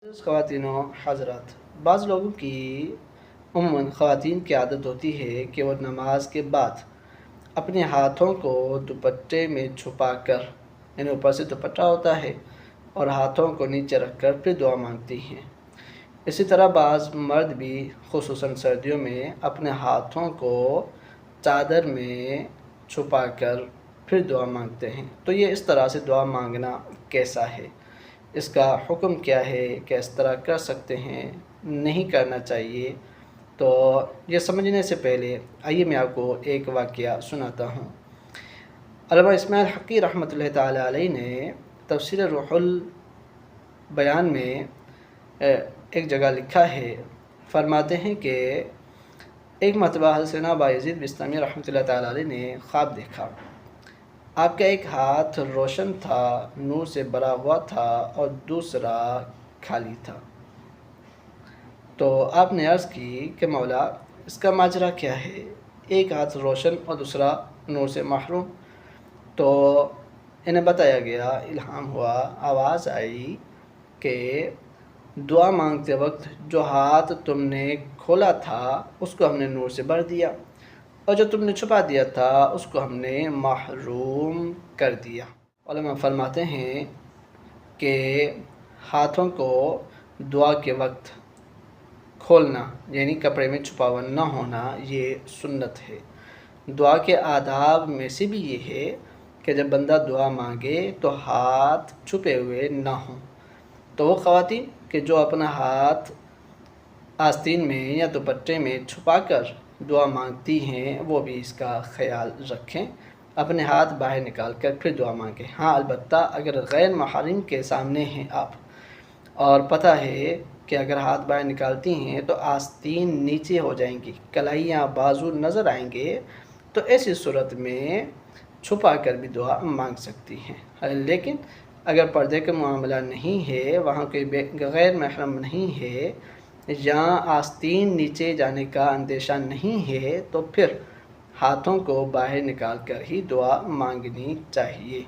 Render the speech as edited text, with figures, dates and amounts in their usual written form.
ख़वातीन व हज़रात, बाज़ लोगों की उम्मन ख़वातीन की आदत होती है कि वो नमाज के बाद अपने हाथों को दुपट्टे में छुपा कर, यानी ऊपर से दुपट्टा होता है और हाथों को नीचे रख कर फिर दुआ मांगती हैं। इसी तरह बाज़ मर्द भी खुसूसन सर्दियों में अपने हाथों को चादर में छुपा कर फिर दुआ मांगते हैं। तो ये इस तरह से दुआ मांगना कैसा है, इसका हुक्म क्या है, किस तरह कर सकते हैं, नहीं करना चाहिए, तो ये समझने से पहले आइए मैं आपको एक वाक़या सुनाता हूँ। अल्लामा इस्माइल हक़ी रहमतुल्लाह ताला अलैह ने तफ़सीर रूहुल बयान में एक जगह लिखा है, फरमाते हैं कि एक मरतबा हज़रत सैयदना बायज़ीद बिस्तामी रहमतुल्लाह ताला अलैह ने ख्वाब देखा। आपका एक हाथ रोशन था, नूर से भरा हुआ था और दूसरा खाली था। तो आपने अर्ज़ की कि मौला, इसका माजरा क्या है, एक हाथ रोशन और दूसरा नूर से महरूम। तो इन्हें बताया गया, इल्हाम हुआ, आवाज़ आई कि दुआ मांगते वक्त जो हाथ तुमने खोला था उसको हमने नूर से भर दिया और जो तुमने छुपा दिया था उसको हमने महरूम कर दिया। उलमा फरमाते हैं कि हाथों को दुआ के वक्त खोलना यानी कपड़े में छुपा हुआ न होना, ये सुन्नत है। दुआ के आदाब में से भी ये है कि जब बंदा दुआ मांगे तो हाथ छुपे हुए न हों। तो वो ख़वातीन कि जो अपना हाथ आस्तीन में या दुपट्टे में छुपाकर दुआ मांगती हैं, वो भी इसका ख्याल रखें, अपने हाथ बाहर निकाल कर फिर दुआ मांगें। हाँ, अलबत्ता अगर गैर महरम के सामने हैं आप और पता है कि अगर हाथ बाहर निकालती हैं तो आस्तीन नीचे हो जाएंगी, कलाइयाँ बाजू नज़र आएंगे, तो ऐसी सूरत में छुपा कर भी दुआ मांग सकती हैं। लेकिन अगर पर्दे का मामला नहीं है, वहाँ कोई गैर महरम नहीं है या आस्तीन नीचे जाने का अंदेशा नहीं है, तो फिर हाथों को बाहर निकाल कर ही दुआ मांगनी चाहिए।